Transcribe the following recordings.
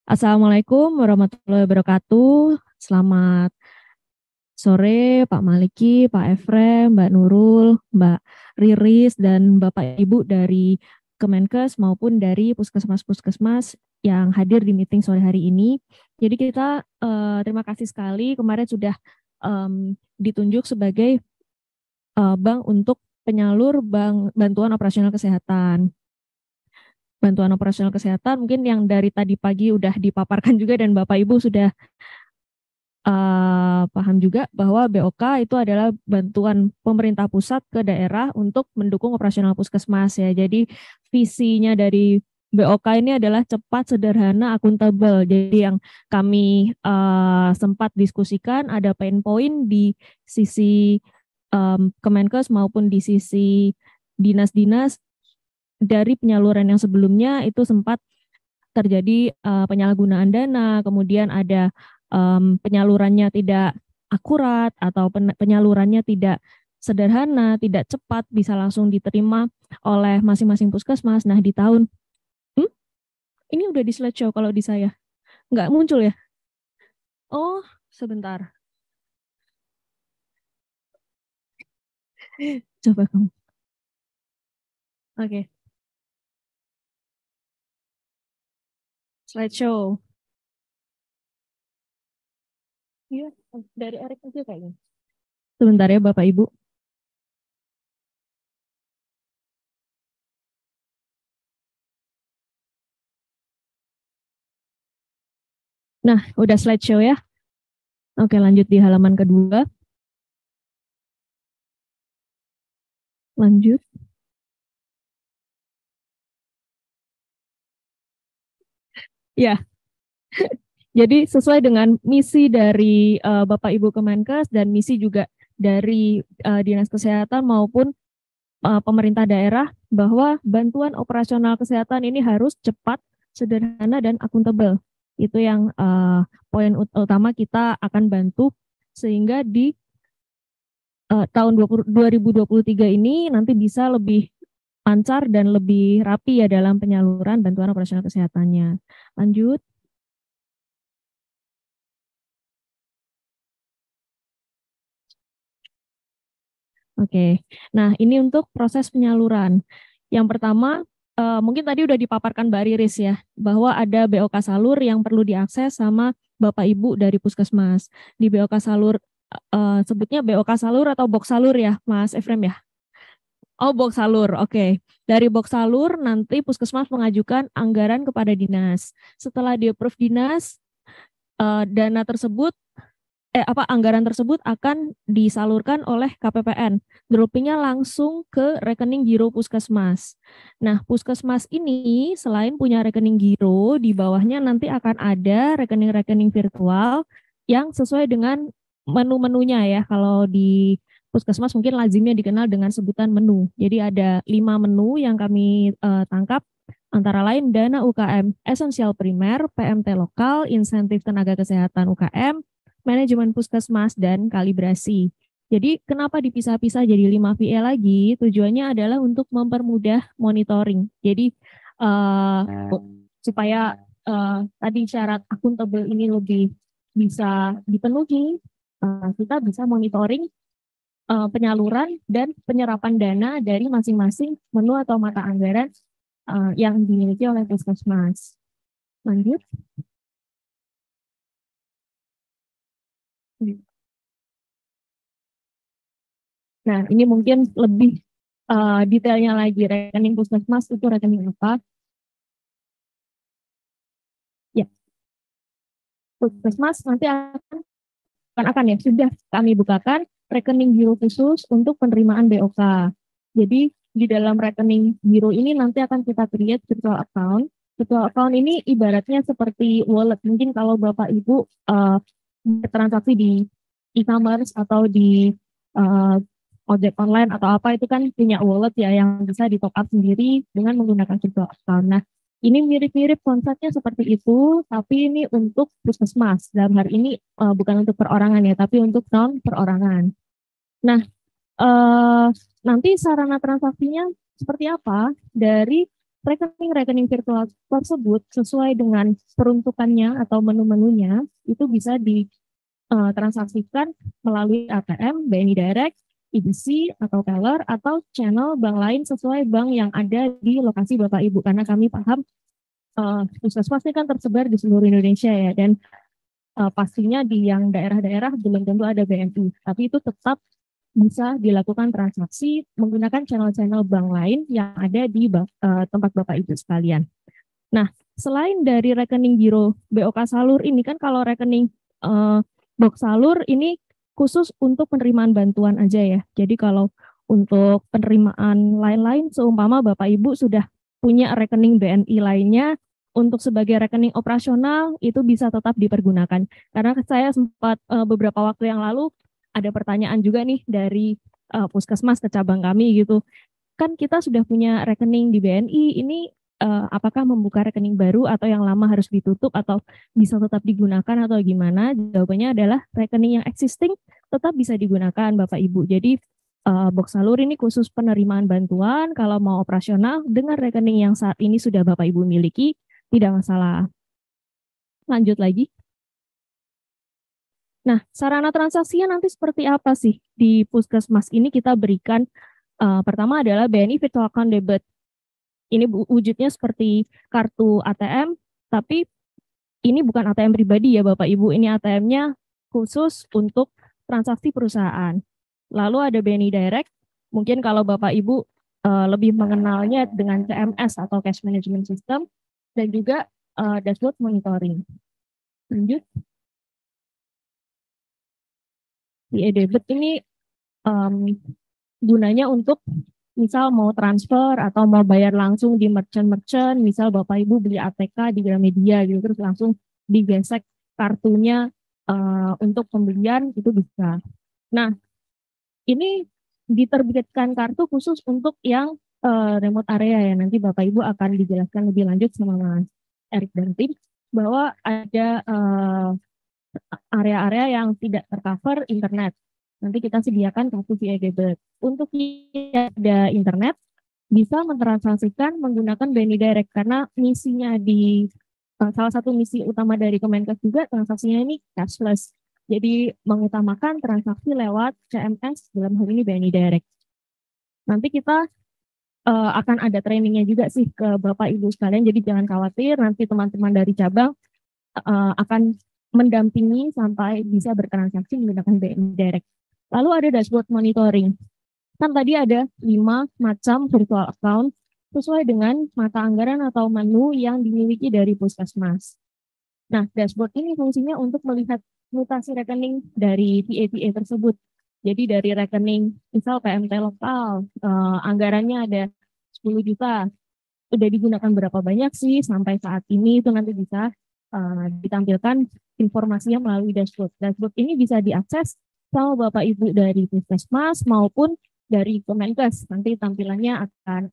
Assalamualaikum warahmatullahi wabarakatuh. Selamat sore Pak Maliki, Pak Efrem, Mbak Nurul, Mbak Riris, dan Bapak Ibu dari Kemenkes maupun dari Puskesmas-Puskesmas yang hadir di meeting sore hari ini. Jadi kita terima kasih sekali kemarin sudah ditunjuk sebagai bank untuk penyalur bantuan operasional kesehatan. Bantuan operasional kesehatan mungkin yang dari tadi pagi udah dipaparkan juga dan Bapak Ibu sudah paham juga bahwa BOK itu adalah bantuan pemerintah pusat ke daerah untuk mendukung operasional puskesmas ya. Jadi visinya dari BOK ini adalah cepat, sederhana, akuntabel. Jadi yang kami sempat diskusikan ada pain point di sisi Kemenkes maupun di sisi dinas-dinas dari penyaluran yang sebelumnya itu sempat terjadi penyalahgunaan dana, kemudian ada penyalurannya tidak akurat atau penyalurannya tidak sederhana, tidak cepat, bisa langsung diterima oleh masing-masing puskesmas. Nah di tahun, ini udah di slideshow kalau di saya, nggak muncul ya? Oh, sebentar. Coba kamu. Oke. Slideshow. Iya, dari Erik aja kayaknya. Sebentar ya Bapak Ibu. Nah, udah slideshow ya. Oke, lanjut di halaman kedua. Lanjut. Ya, jadi sesuai dengan misi dari Bapak Ibu Kemenkes dan misi juga dari Dinas Kesehatan maupun pemerintah daerah bahwa bantuan operasional kesehatan ini harus cepat, sederhana, dan akuntabel. Itu yang poin utama kita akan bantu sehingga di tahun 2023 ini nanti bisa lebih lancar dan lebih rapi ya dalam penyaluran bantuan operasional kesehatannya. Lanjut. Oke, nah ini untuk proses penyaluran. Yang pertama, mungkin tadi udah dipaparkan Mbak Riris ya, bahwa ada BOK Salur yang perlu diakses sama Bapak Ibu dari Puskesmas. Di BOK Salur, sebutnya BOK Salur atau Box Salur ya, Mas Efrem ya? Oh, Box Salur, oke. Dari Box Salur nanti Puskesmas mengajukan anggaran kepada dinas. Setelah di-approve dinas, dana tersebut anggaran tersebut akan disalurkan oleh KPPN. Droppingnya langsung ke rekening giro puskesmas. Nah, puskesmas ini selain punya rekening giro, di bawahnya nanti akan ada rekening-rekening virtual yang sesuai dengan menu-menunya ya. Kalau di puskesmas mungkin lazimnya dikenal dengan sebutan menu. Jadi ada 5 menu yang kami tangkap, antara lain dana UKM esensial primer, PMT lokal, insentif tenaga kesehatan UKM, manajemen puskesmas, dan kalibrasi. Jadi kenapa dipisah-pisah jadi 5 VE lagi? Tujuannya adalah untuk mempermudah monitoring. Jadi supaya tadi syarat akuntabel ini lebih bisa dipenuhi, kita bisa monitoring penyaluran dan penyerapan dana dari masing-masing menu atau mata anggaran yang dimiliki oleh puskesmas. Lanjut. Nah, ini mungkin lebih detailnya lagi, rekening puskesmas itu rekening apa? Ya, puskesmas nanti akan ya sudah kami bukakan rekening giro khusus untuk penerimaan BOK. Jadi di dalam rekening giro ini nanti akan kita create virtual account. Virtual account ini ibaratnya seperti wallet. Mungkin kalau Bapak Ibu transaksi di e-commerce atau di ojek online atau apa itu kan punya wallet ya yang bisa di top up sendiri dengan menggunakan virtual account. Nah, ini mirip-mirip konsepnya seperti itu, tapi ini untuk puskesmas. Dalam hari ini bukan untuk perorangan ya, tapi untuk non perorangan. Nah, nanti sarana transaksinya seperti apa? Dari rekening-rekening virtual tersebut sesuai dengan peruntukannya atau menu-menunya itu bisa ditransaksikan melalui ATM, BNI Direct, EDC atau teller atau channel bank lain sesuai bank yang ada di lokasi Bapak Ibu, karena kami paham puskesmas ini kan tersebar di seluruh Indonesia ya, dan pastinya di yang daerah-daerah belum tentu ada BNI, tapi itu tetap bisa dilakukan transaksi menggunakan channel-channel bank lain yang ada di tempat Bapak Ibu sekalian. Nah, selain dari rekening giro BOK Salur ini kan, kalau rekening Box Salur ini khusus untuk penerimaan bantuan aja ya. Jadi kalau untuk penerimaan lain-lain seumpama Bapak Ibu sudah punya rekening BNI lainnya untuk sebagai rekening operasional itu bisa tetap dipergunakan. Karena saya sempat beberapa waktu yang lalu ada pertanyaan juga nih dari puskesmas ke cabang kami gitu. Kan kita sudah punya rekening di BNI, ini apakah membuka rekening baru atau yang lama harus ditutup atau bisa tetap digunakan atau gimana? Jawabannya adalah rekening yang existing tetap bisa digunakan Bapak Ibu. Jadi Box Salur ini khusus penerimaan bantuan, kalau mau operasional dengan rekening yang saat ini sudah Bapak Ibu miliki, tidak masalah. Lanjut lagi. Nah, sarana transaksinya nanti seperti apa sih? Di puskesmas ini kita berikan pertama adalah BNI Virtual Account Debit. Ini wujudnya seperti kartu ATM, tapi ini bukan ATM pribadi ya Bapak Ibu, ini ATM-nya khusus untuk transaksi perusahaan. Lalu ada BNI Direct, mungkin kalau Bapak Ibu lebih mengenalnya dengan CMS atau Cash Management System, dan juga dashboard monitoring. Lanjut. Di e-debit ini gunanya untuk misal mau transfer atau mau bayar langsung di merchant-merchant, misal Bapak Ibu beli ATK di Gramedia gitu, terus langsung digesek kartunya untuk pembelian, itu bisa. Nah, ini diterbitkan kartu khusus untuk yang remote area ya, nanti Bapak Ibu akan dijelaskan lebih lanjut sama Mas Erik dan tim, bahwa ada area-area yang tidak tercover internet. Nanti kita sediakan kartu via debit. Untuk yang ada internet, bisa mentransaksikan menggunakan BNI Direct, karena misinya di salah satu misi utama dari Kemenkes juga transaksinya ini cashless. Jadi mengutamakan transaksi lewat CMS, dalam hal ini BNI Direct. Nanti kita akan ada trainingnya juga sih ke Bapak Ibu sekalian, jadi jangan khawatir, nanti teman-teman dari cabang akan mendampingi sampai bisa bertransaksi menggunakan BNI Direct. Lalu ada dashboard monitoring. Kan tadi ada 5 macam virtual account sesuai dengan mata anggaran atau menu yang dimiliki dari puskesmas. Nah, dashboard ini fungsinya untuk melihat mutasi rekening dari PA-PA tersebut. Jadi dari rekening, misal PMT lokal, anggarannya ada 10 juta, udah digunakan berapa banyak sih sampai saat ini, itu nanti bisa ditampilkan informasinya melalui dashboard. Dashboard ini bisa diakses sama Bapak Ibu dari puskesmas maupun dari Kemenkes. Nanti tampilannya akan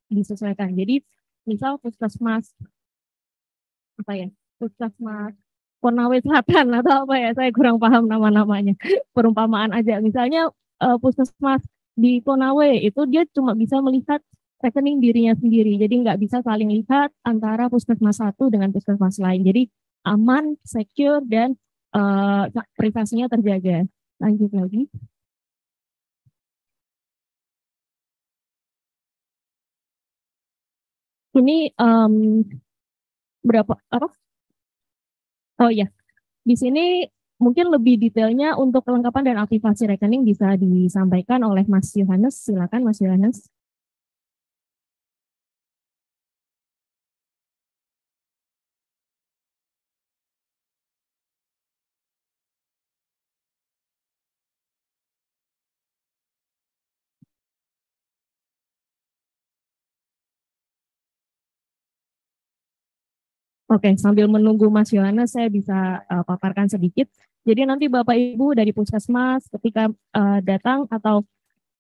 disesuaikan. Jadi misal puskesmas puskesmas Konawe Selatan atau apa ya, saya kurang paham nama-namanya. Perumpamaan aja. Misalnya puskesmas di Konawe itu dia cuma bisa melihat rekening dirinya sendiri. Jadi nggak bisa saling lihat antara puskesmas satu dengan puskesmas lain. Jadi aman, secure, dan privasinya terjaga. Lanjut lagi. Ini berapa apa? Oh iya, di sini mungkin lebih detailnya untuk kelengkapan dan aktivasi rekening bisa disampaikan oleh Mas Yohanes. Silakan Mas Yohanes. Oke, sambil menunggu Mas Yohanes, saya bisa paparkan sedikit. Jadi nanti Bapak Ibu dari Puskesmas ketika datang atau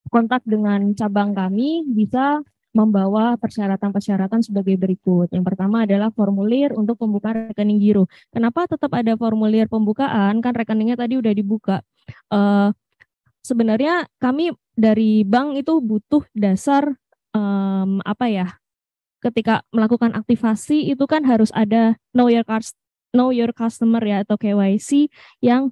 kontak dengan cabang kami bisa membawa persyaratan-persyaratan sebagai berikut. Yang pertama adalah formulir untuk pembukaan rekening giro. Kenapa tetap ada formulir pembukaan? Kan rekeningnya tadi udah dibuka. Sebenarnya kami dari bank itu butuh dasar apa ya? ketika melakukan aktivasi itu kan harus ada know your customer ya atau KYC yang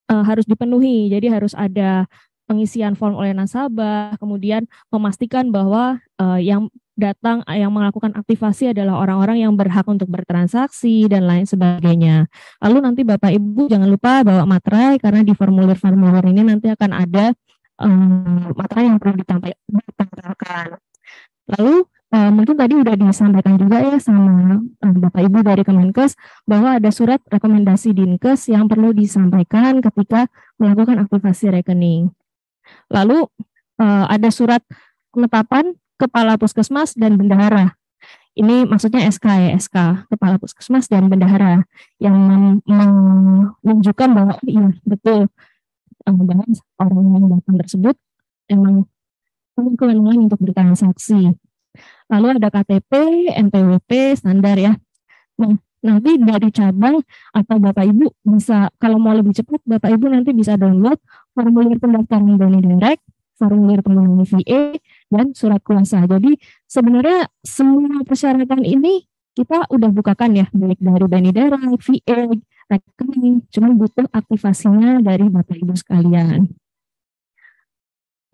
harus dipenuhi. Jadi harus ada pengisian form oleh nasabah, kemudian memastikan bahwa yang datang yang melakukan aktivasi adalah orang-orang yang berhak untuk bertransaksi dan lain sebagainya. Lalu nanti Bapak Ibu jangan lupa bawa materai karena di formulir-formulir ini nanti akan ada materai yang perlu ditampilkan. Lalu mungkin tadi udah disampaikan juga ya sama Bapak Ibu dari Kemenkes bahwa ada surat rekomendasi Dinkes yang perlu disampaikan ketika melakukan aktivasi rekening. Lalu ada surat penetapan Kepala Puskesmas dan Bendahara. Ini maksudnya SK ya, SK Kepala Puskesmas dan Bendahara yang menunjukkan bahwa iya betul bahwa orang yang datang tersebut emang punya kewenangan untuk bertransaksi. Lalu ada KTP, NPWP, standar ya. Nah, nanti dari cabang atau Bapak Ibu bisa, kalau mau lebih cepat, Bapak Ibu nanti bisa download formulir pendaftaran Bani Direct, formulir penggunaan VA, dan surat kuasa. Jadi sebenarnya semua persyaratan ini kita udah bukakan ya, baik dari Bani Direct, VA, rekening, cuma butuh aktivasinya dari Bapak Ibu sekalian.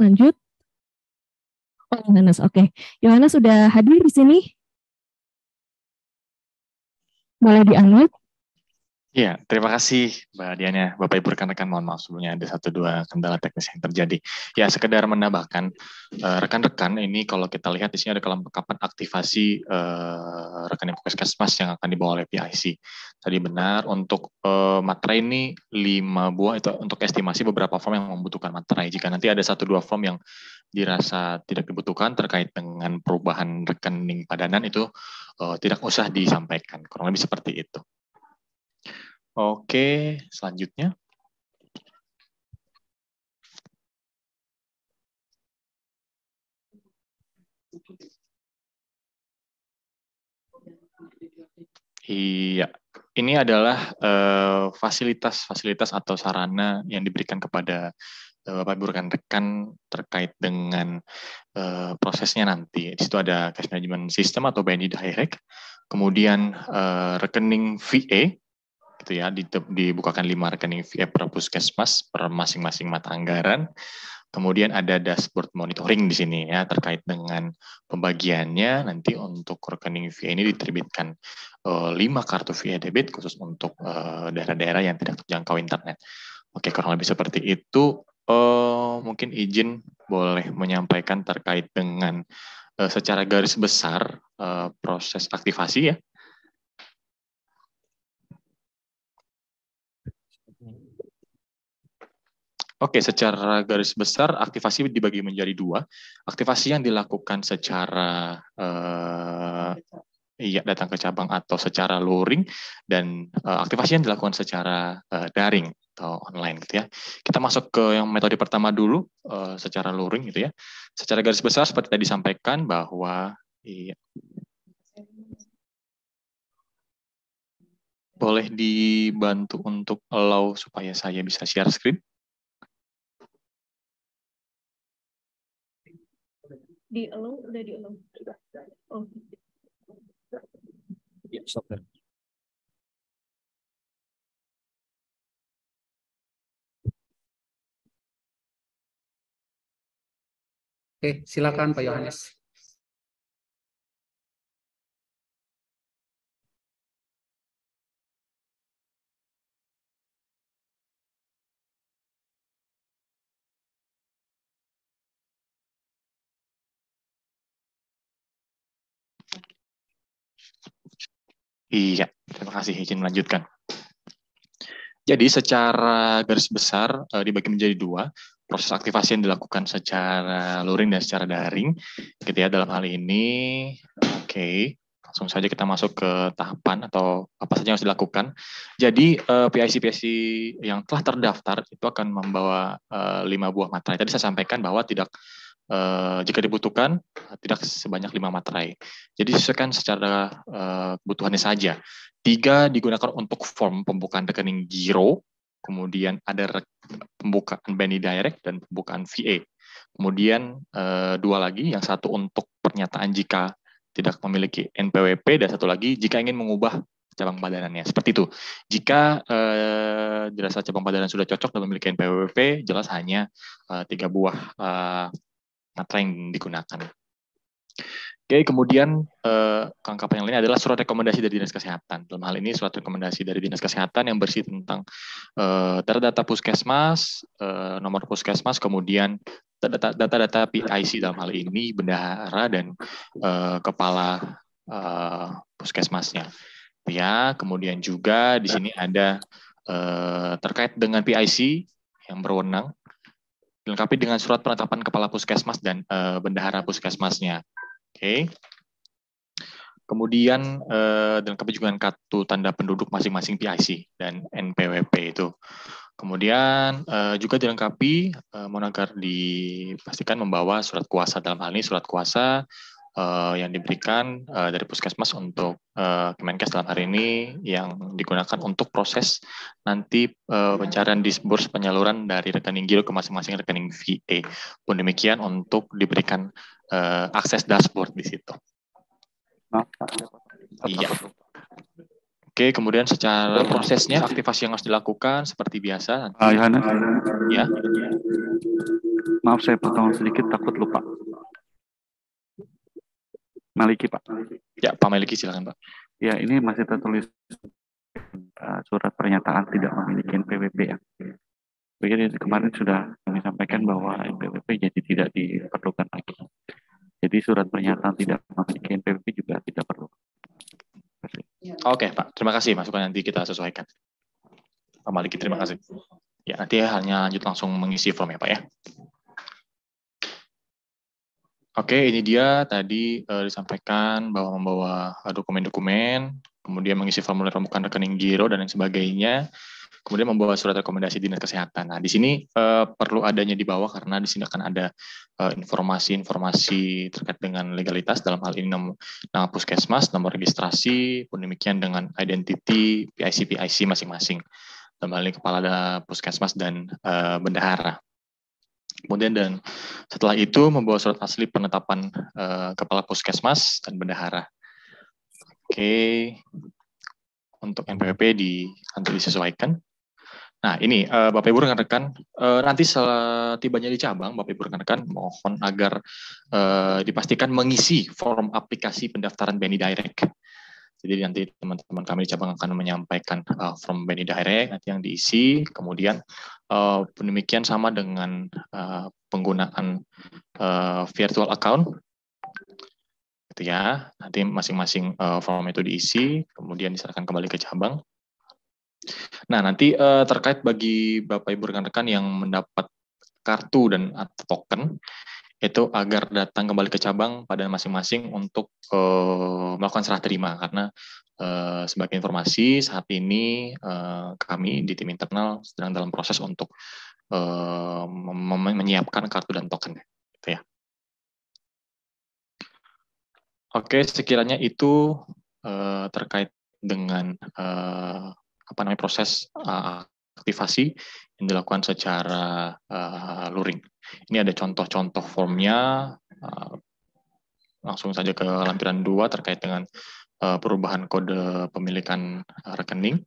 Lanjut. Oh, Yohanes, oke. Yohanes sudah hadir di sini? Boleh di-unmute? Ya, terima kasih Mbak Diana. Bapak Ibu rekan-rekan, mohon maaf sebelumnya ada 1-2 kendala teknis yang terjadi. Ya, sekedar menambahkan, rekan-rekan ini kalau kita lihat di sini ada kelengkapan aktivasi rekening Puskesmas yang akan dibawa oleh PIC. Tadi benar, untuk materai ini 5 buah, itu untuk estimasi beberapa form yang membutuhkan materai. Jika nanti ada 1-2 form yang dirasa tidak dibutuhkan terkait dengan perubahan rekening padanan itu tidak usah disampaikan. Kurang lebih seperti itu. Oke, selanjutnya. Iya, ini adalah fasilitas-fasilitas atau sarana yang diberikan kepada Bapak Ibu rekan-rekan terkait dengan prosesnya nanti. Di situ ada cash management system atau BNI Direct, kemudian rekening VA, gitu ya, dibukakan 5 rekening VA per puskesmas per masing-masing mata anggaran. Kemudian ada dashboard monitoring di sini ya terkait dengan pembagiannya. Nanti untuk rekening VA ini diterbitkan 5 kartu VA debit khusus untuk daerah-daerah yang tidak terjangkau internet. Oke, kurang lebih seperti itu. Mungkin izin boleh menyampaikan terkait dengan secara garis besar proses aktivasi ya. Oke, secara garis besar aktivasi dibagi menjadi 2. Aktivasi yang dilakukan secara datang ke cabang atau secara luring, dan aktivasi yang dilakukan secara daring atau online gitu ya. Kita masuk ke yang metode pertama dulu, secara luring gitu ya. Secara garis besar seperti tadi disampaikan bahwa boleh dibantu untuk allow supaya saya bisa share screen. Udah di allow. Oh. Ya, stop there. Oke, silakan Pak Yohanes. Iya, terima kasih. Izin melanjutkan. Jadi secara garis besar dibagi menjadi 2, proses aktivasi yang dilakukan secara luring dan secara daring. Gitu ya, dalam hal ini, oke, langsung saja kita masuk ke tahapan atau apa saja yang harus dilakukan. Jadi PIC-PIC yang telah terdaftar itu akan membawa 5 buah materai. Tadi saya sampaikan bahwa tidak jika dibutuhkan tidak sebanyak 5 materai. Jadi disesuaikan secara kebutuhannya saja. 3 digunakan untuk form pembukaan rekening giro, kemudian ada pembukaan BNI Direct dan pembukaan VA. Kemudian 2 lagi, yang satu untuk pernyataan jika tidak memiliki NPWP, dan satu lagi jika ingin mengubah cabang padanannya. Seperti itu. Jika dirasa cabang padanan sudah cocok dan memiliki NPWP, jelas hanya 3 buah matra yang digunakan. Oke, kemudian kelengkapan yang lain adalah surat rekomendasi dari Dinas Kesehatan. Dalam hal ini surat rekomendasi dari Dinas Kesehatan yang bersih tentang data-data puskesmas, nomor puskesmas, kemudian data-data PIC dalam hal ini bendahara dan kepala puskesmasnya. Ya, kemudian juga di sini ada terkait dengan PIC yang berwenang, dilengkapi dengan surat penetapan kepala puskesmas dan bendahara puskesmasnya. Oke. Kemudian dilengkapi juga dengan kartu tanda penduduk masing-masing PIC dan NPWP itu. Kemudian juga dilengkapi agar dipastikan membawa surat kuasa, dalam hal ini surat kuasa yang diberikan dari puskesmas untuk Kemenkes dalam hari ini yang digunakan untuk proses nanti pencarian disburs penyaluran dari rekening giro ke masing-masing rekening VA. Pun demikian untuk diberikan akses dashboard di situ. Iya. Oke, kemudian secara prosesnya aktivasi yang harus dilakukan seperti biasa. Yohanes. Ya. Maaf saya potong sedikit, takut lupa. Maliki, Pak. Ya, Pak Maliki silakan, Pak. Ya, ini masih tertulis surat pernyataan tidak memiliki NPWP ya. Begini, kemarin sudah kami sampaikan bahwa NPWP jadi tidak diperlukan lagi. Jadi surat pernyataan tidak memiliki NPWP juga tidak perlu. Oke, Pak. Terima kasih. Masukan nanti kita sesuaikan. Pak Maliki, terima kasih. Ya, nanti hanya lanjut langsung mengisi form ya, Pak ya. Oke, ini dia tadi disampaikan bahwa membawa dokumen-dokumen, kemudian mengisi formulir pembukaan rekening giro dan lain sebagainya, kemudian membawa surat rekomendasi Dinas Kesehatan. Nah, di sini perlu adanya di bawah karena di sini akan ada informasi-informasi terkait dengan legalitas, dalam hal ini nama puskesmas, nomor registrasi, pun demikian dengan identity PIC masing-masing, dalam hal ini kepala puskesmas dan bendahara. Kemudian dan setelah itu membawa surat asli penetapan kepala puskesmas dan bendahara. Oke, untuk NPWP nanti disesuaikan. Nah ini Bapak Ibu rekan-rekan, nanti setibanya di cabang, Bapak Ibu rekan-rekan mohon agar dipastikan mengisi form aplikasi pendaftaran BNI Direct. Jadi nanti teman-teman kami di cabang akan menyampaikan form BNI Direct nanti yang diisi, kemudian demikian sama dengan penggunaan virtual account, gitu ya. Nanti masing-masing form itu diisi, kemudian diserahkan kembali ke cabang. Nah nanti terkait bagi Bapak Ibu rekan-rekan yang mendapat kartu dan atau token, itu agar datang kembali ke cabang pada masing-masing untuk melakukan serah terima, karena sebagai informasi saat ini kami di tim internal sedang dalam proses untuk menyiapkan kartu dan token, gitu ya. Oke, sekiranya itu terkait dengan proses aktivasi yang dilakukan secara luring. Ini ada contoh-contoh formnya, langsung saja ke lampiran 2 terkait dengan perubahan kode pemilikan rekening.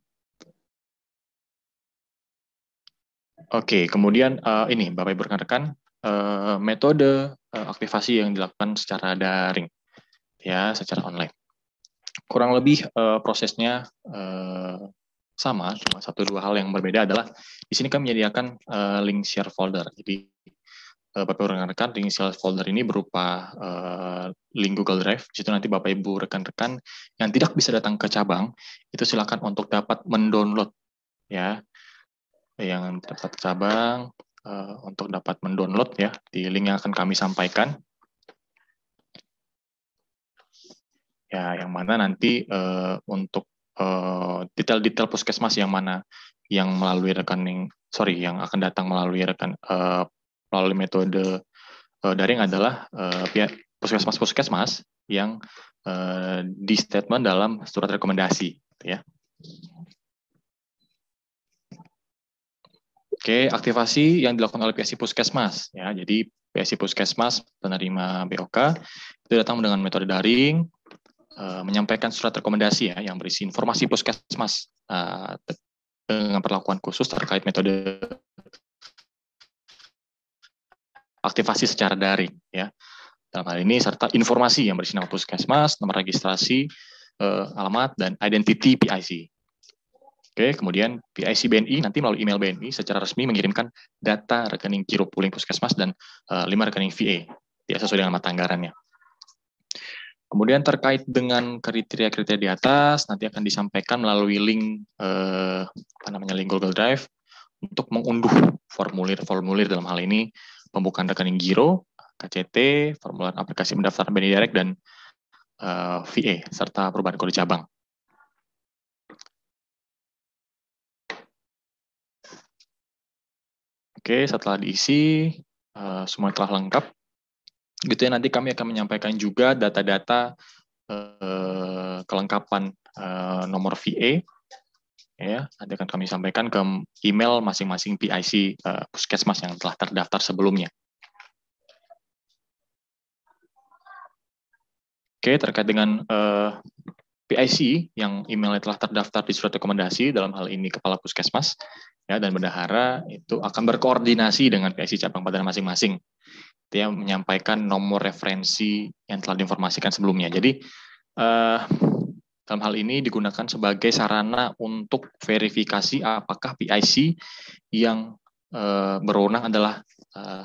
Oke, kemudian ini Bapak Ibu rekan-rekan, metode aktivasi yang dilakukan secara daring, ya, secara online. Kurang lebih prosesnya sama, cuma 1-2 hal yang berbeda adalah di sini kami menyediakan link share folder. Jadi Bapak Ibu rekan-rekan, link share folder ini berupa link Google Drive. Di situ nanti Bapak Ibu rekan-rekan yang tidak bisa datang ke cabang itu silakan untuk dapat mendownload, ya, yang dapat cabang untuk dapat mendownload ya di link yang akan kami sampaikan. Ya, yang mana nanti untuk detail-detail puskesmas yang mana yang melalui yang akan datang melalui melalui metode daring adalah puskesmas yang di statement dalam surat rekomendasi, gitu ya. Oke, aktivasi yang dilakukan oleh PSI Puskesmas, ya. Jadi PSI Puskesmas penerima BOK itu datang dengan metode daring, menyampaikan surat rekomendasi ya yang berisi informasi puskesmas dengan perlakuan khusus terkait metode aktivasi secara daring ya. Dalam hal ini serta informasi yang berisi nama puskesmas, nomor registrasi, alamat dan identity PIC. Oke, kemudian PIC BNI nanti melalui email BNI secara resmi mengirimkan data rekening giro pooling puskesmas dan 5 rekening VA ya sesuai dengan mata anggarannya. Kemudian terkait dengan kriteria-kriteria di atas nanti akan disampaikan melalui link link Google Drive untuk mengunduh formulir dalam hal ini pembukaan rekening giro, KCT, formulir aplikasi pendaftaran BNI Direct dan VA serta perubahan kode cabang. Oke, setelah diisi semua telah lengkap. Gitu ya, nanti kami akan menyampaikan juga data-data kelengkapan nomor VA ya, nanti akan kami sampaikan ke email masing-masing PIC puskesmas yang telah terdaftar sebelumnya. Oke, terkait dengan PIC yang emailnya telah terdaftar di surat rekomendasi, dalam hal ini kepala puskesmas ya dan bendahara itu akan berkoordinasi dengan PIC cabang pada masing-masing. Dia menyampaikan nomor referensi yang telah diinformasikan sebelumnya. Jadi dalam hal ini digunakan sebagai sarana untuk verifikasi apakah PIC yang berwenang adalah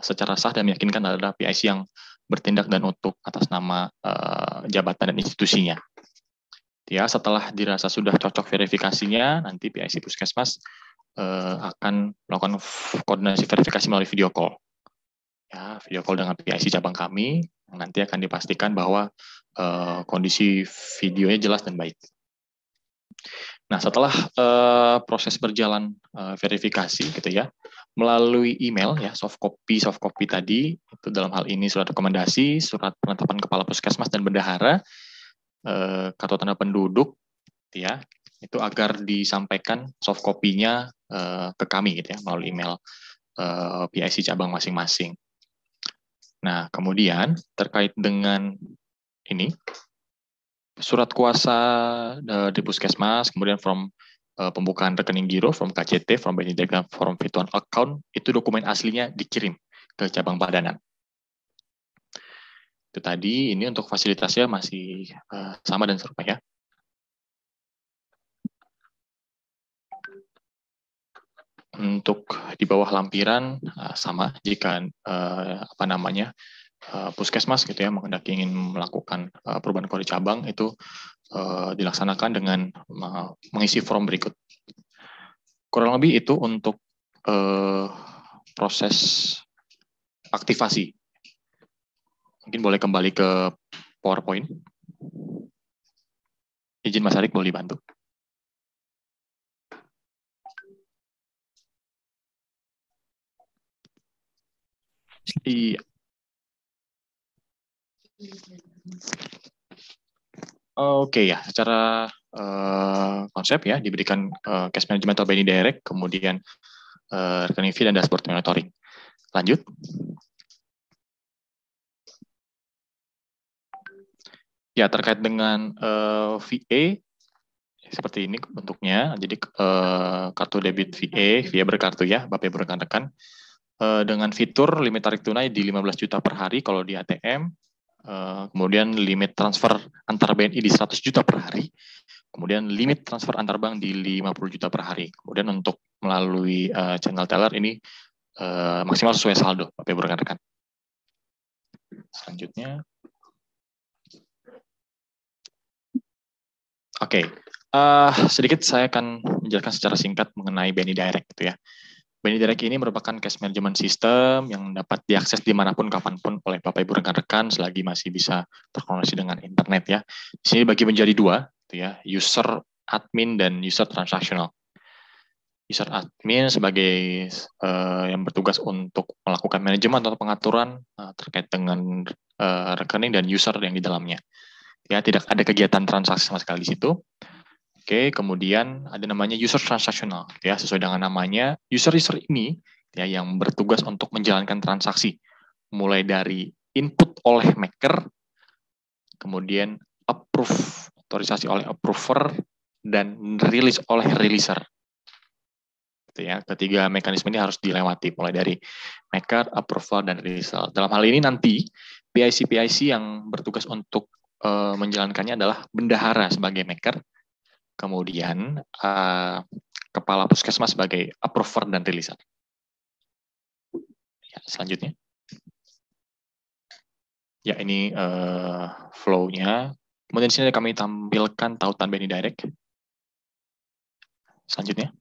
secara sah dan meyakinkan adalah PIC yang bertindak dan untuk atas nama jabatan dan institusinya. Ya, setelah dirasa sudah cocok verifikasinya, nanti PIC Puskesmas akan melakukan koordinasi verifikasi melalui video call. Ya, video call dengan PIC cabang kami, nanti akan dipastikan bahwa kondisi videonya jelas dan baik. Nah, setelah proses berjalan verifikasi gitu ya, melalui email ya, soft copy tadi, itu dalam hal ini surat rekomendasi, surat penetapan kepala puskesmas dan bendahara, kartu tanda penduduk, gitu ya, itu agar disampaikan soft copy-nya ke kami gitu ya, melalui email PIC cabang masing-masing. Nah, kemudian terkait dengan ini, surat kuasa di puskesmas, kemudian from pembukaan rekening giro, from KCT, from BNI Direct, from Virtual Account, itu dokumen aslinya dikirim ke cabang padanan. Itu tadi, ini untuk fasilitasnya masih sama dan serupa ya. Untuk di bawah lampiran sama jika puskesmas gitu ya menghendaki ingin melakukan perubahan kode cabang itu dilaksanakan dengan mengisi form berikut. Kurang lebih itu untuk proses aktivasi. Mungkin boleh kembali ke PowerPoint. Izin Mas Arik boleh dibantu. Iya. Oke ya, secara konsep ya diberikan cash management atau BNI Direct, kemudian rekening fee dan dashboard monitoring. Lanjut. Ya, terkait dengan VA seperti ini bentuknya. Jadi kartu debit VA berkartu ya, Bapak Ibu rekan-rekan. Dengan fitur limit tarik tunai di 15 juta per hari kalau di ATM, kemudian limit transfer antar BNI di 100 juta per hari, kemudian limit transfer antar bank di 50 juta per hari. Kemudian untuk melalui channel teller ini maksimal sesuai saldo, Bapak Ibu rekan-rekan. Selanjutnya. Oke, sedikit saya akan menjelaskan secara singkat mengenai BNI Direct gitu ya. BNI Direct ini merupakan cash management system yang dapat diakses dimanapun, kapanpun oleh Bapak Ibu rekan-rekan selagi masih bisa terkoneksi dengan internet ya. Di sini bagi menjadi dua, gitu ya, user admin dan user transaksional. User admin sebagai yang bertugas untuk melakukan manajemen atau pengaturan terkait dengan rekening dan user yang di dalamnya. Ya, tidak ada kegiatan transaksi sama sekali di situ. Oke, kemudian ada namanya user transaksional, ya sesuai dengan namanya. User ini ya yang bertugas untuk menjalankan transaksi, mulai dari input oleh maker, kemudian approve, otorisasi oleh approver, dan rilis oleh releaser. Gitu ya. Ketiga mekanisme ini harus dilewati, mulai dari maker, approval, dan releaser. Dalam hal ini nanti PIC yang bertugas untuk menjalankannya adalah bendahara sebagai maker, kemudian kepala puskesmas sebagai approver dan releaser. Ya, selanjutnya. Ya, ini flow-nya. Kemudian di sini kami tampilkan tautan BNI Direct. Selanjutnya.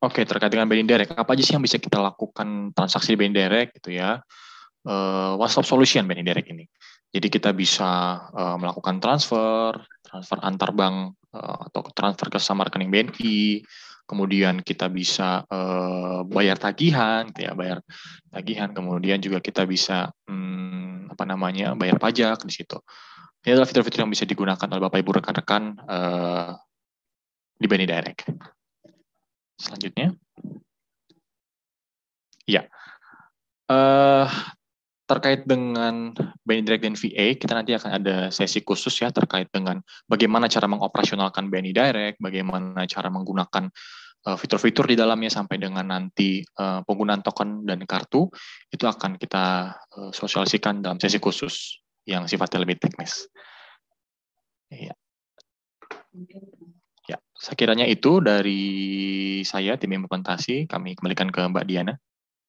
Oke, terkait dengan BNI Direct, apa aja sih yang bisa kita lakukan transaksi BNI Direct gitu ya? One-stop solution BNI Direct ini. Jadi kita bisa melakukan transfer antar bank atau transfer ke sama rekening BNI. Kemudian kita bisa bayar tagihan, gitu ya, bayar tagihan. Kemudian juga kita bisa bayar pajak di situ. Ini adalah fitur-fitur yang bisa digunakan oleh Bapak Ibu rekan-rekan di BNI Direct. Selanjutnya, ya, terkait dengan BNI Direct dan VA, kita nanti akan ada sesi khusus ya terkait dengan bagaimana cara mengoperasionalkan BNI Direct, bagaimana cara menggunakan fitur-fitur di dalamnya sampai dengan nanti penggunaan token dan kartu, itu akan kita sosialisasikan dalam sesi khusus yang sifatnya lebih teknis. Ya. Ya, sekiranya itu dari saya, tim implementasi, kami kembalikan ke Mbak Diana.